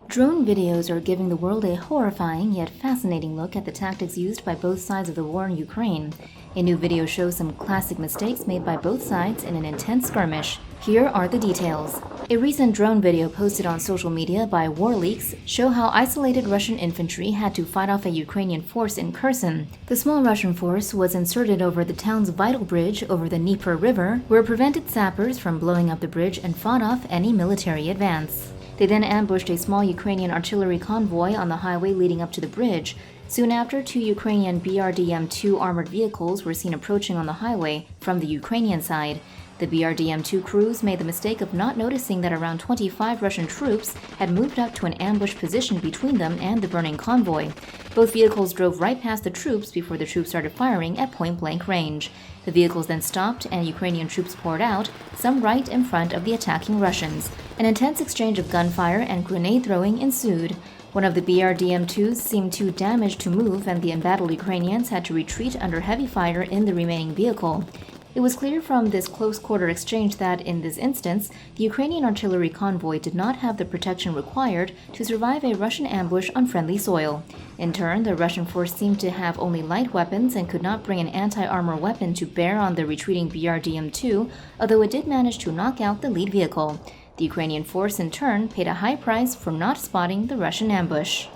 Drone videos are giving the world a horrifying yet fascinating look at the tactics used by both sides of the war in Ukraine. A new video shows some classic mistakes made by both sides in an intense skirmish. Here are the details. A recent drone video posted on social media by WarLeaks show how isolated Russian infantry had to fight off a Ukrainian force in Kherson. The small Russian force was inserted over the town's vital bridge over the Dnieper River, where it prevented sappers from blowing up the bridge and fought off any military advance. They then ambushed a small Ukrainian artillery convoy on the highway leading up to the bridge. Soon after, 2 Ukrainian BRDM-2 armored vehicles were seen approaching on the highway from the Ukrainian side. The BRDM-2 crews made the mistake of not noticing that around 25 Russian troops had moved up to an ambush position between them and the burning convoy. Both vehicles drove right past the troops before the troops started firing at point-blank range. The vehicles then stopped and Ukrainian troops poured out, some right in front of the attacking Russians. An intense exchange of gunfire and grenade throwing ensued. One of the BRDM-2s seemed too damaged to move, and the embattled Ukrainians had to retreat under heavy fire in the remaining vehicle. It was clear from this close-quarter exchange that, in this instance, the Ukrainian artillery convoy did not have the protection required to survive a Russian ambush on friendly soil. In turn, the Russian force seemed to have only light weapons and could not bring an anti-armor weapon to bear on the retreating BRDM-2, although it did manage to knock out the lead vehicle. The Ukrainian force, in turn, paid a high price for not spotting the Russian ambush.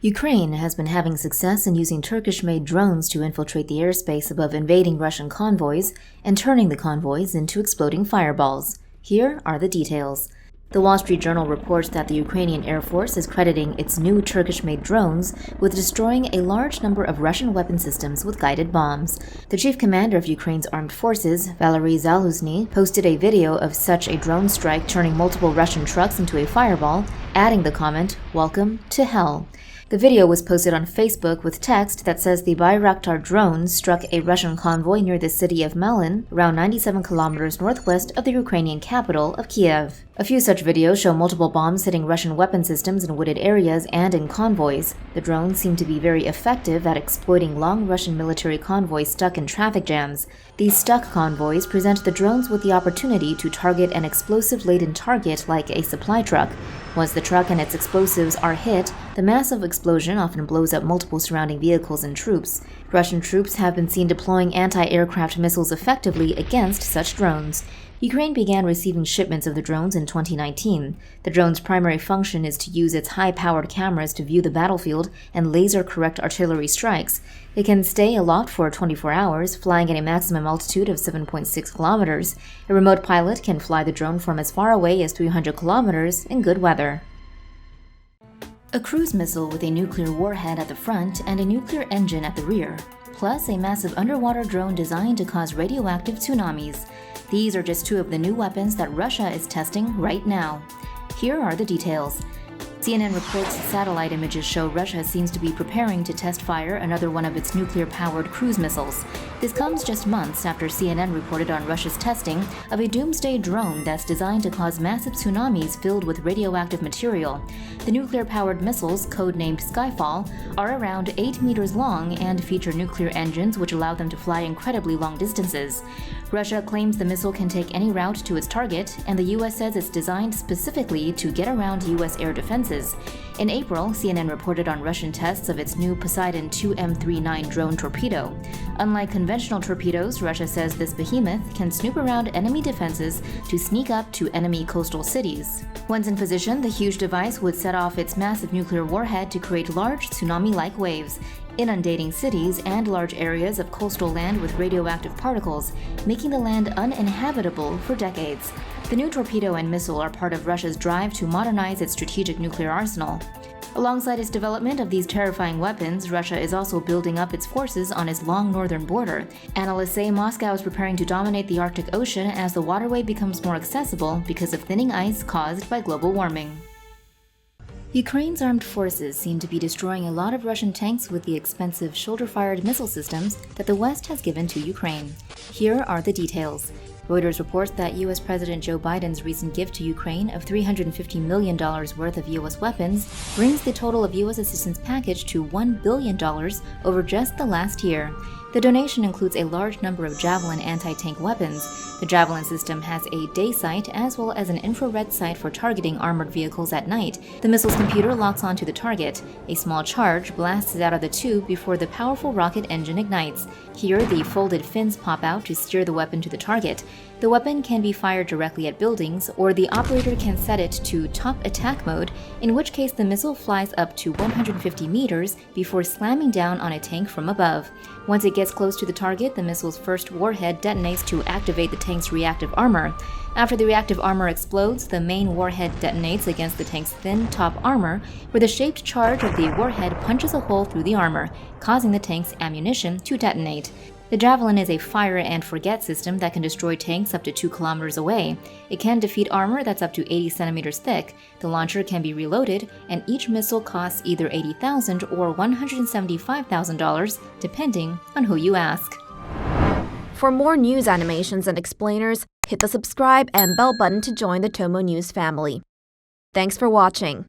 Ukraine has been having success in using Turkish-made drones to infiltrate the airspace above invading Russian convoys and turning the convoys into exploding fireballs. Here are the details. The Wall Street Journal reports that the Ukrainian Air Force is crediting its new Turkish-made drones with destroying a large number of Russian weapon systems with guided bombs. The chief commander of Ukraine's armed forces, Valery Zaluzny, posted a video of such a drone strike turning multiple Russian trucks into a fireball, adding the comment, "Welcome to hell." The video was posted on Facebook with text that says the Bayraktar drone struck a Russian convoy near the city of Malin, around 97 kilometers northwest of the Ukrainian capital of Kiev. A few such videos show multiple bombs hitting Russian weapon systems in wooded areas and in convoys. The drones seem to be very effective at exploiting long Russian military convoys stuck in traffic jams. These stuck convoys present the drones with the opportunity to target an explosive-laden target like a supply truck. Once the truck and its explosives are hit, the massive explosion often blows up multiple surrounding vehicles and troops. Russian troops have been seen deploying anti-aircraft missiles effectively against such drones. Ukraine began receiving shipments of the drones in 2019. The drone's primary function is to use its high-powered cameras to view the battlefield and laser-correct artillery strikes. It can stay aloft for 24 hours, flying at a maximum altitude of 7.6 kilometers. A remote pilot can fly the drone from as far away as 300 kilometers in good weather. A cruise missile with a nuclear warhead at the front and a nuclear engine at the rear, plus a massive underwater drone designed to cause radioactive tsunamis. These are just 2 of the new weapons that Russia is testing right now. Here are the details. CNN reports satellite images show Russia seems to be preparing to test fire another one of its nuclear-powered cruise missiles. This comes just months after CNN reported on Russia's testing of a doomsday drone that's designed to cause massive tsunamis filled with radioactive material. The nuclear-powered missiles, codenamed Skyfall, are around 8 meters long and feature nuclear engines which allow them to fly incredibly long distances. Russia claims the missile can take any route to its target, and the U.S. says it's designed specifically to get around U.S. air defenses. In April, CNN reported on Russian tests of its new Poseidon 2M39 drone torpedo. Unlike conventional torpedoes, Russia says this behemoth can snoop around enemy defenses to sneak up to enemy coastal cities. Once in position, the huge device would set off its massive nuclear warhead to create large tsunami-like waves, inundating cities and large areas of coastal land with radioactive particles, making the land uninhabitable for decades. The new torpedo and missile are part of Russia's drive to modernize its strategic nuclear arsenal. Alongside its development of these terrifying weapons, Russia is also building up its forces on its long northern border. Analysts say Moscow is preparing to dominate the Arctic Ocean as the waterway becomes more accessible because of thinning ice caused by global warming. Ukraine's armed forces seem to be destroying a lot of Russian tanks with the expensive shoulder-fired missile systems that the West has given to Ukraine. Here are the details. Reuters reports that U.S. President Joe Biden's recent gift to Ukraine of $350 million worth of U.S. weapons brings the total of U.S. assistance package to $1 billion over just the last year. The donation includes a large number of Javelin anti-tank weapons. The Javelin system has a day sight as well as an infrared sight for targeting armored vehicles at night. The missile's computer locks onto the target. A small charge blasts out of the tube before the powerful rocket engine ignites. Here, the folded fins pop out to steer the weapon to the target. The weapon can be fired directly at buildings, or the operator can set it to top attack mode, in which case the missile flies up to 150 meters before slamming down on a tank from above. Once it gets close to the target, the missile's first warhead detonates to activate the tank's reactive armor. After the reactive armor explodes, the main warhead detonates against the tank's thin top armor, where the shaped charge of the warhead punches a hole through the armor, causing the tank's ammunition to detonate. The Javelin is a fire-and-forget system that can destroy tanks up to 2 kilometers away. It can defeat armor that's up to 80 centimeters thick. The launcher can be reloaded, and each missile costs either $80,000 or $175,000, depending on who you ask. For more news animations and explainers, hit the subscribe and bell button to join the TomoNews family. Thanks for watching.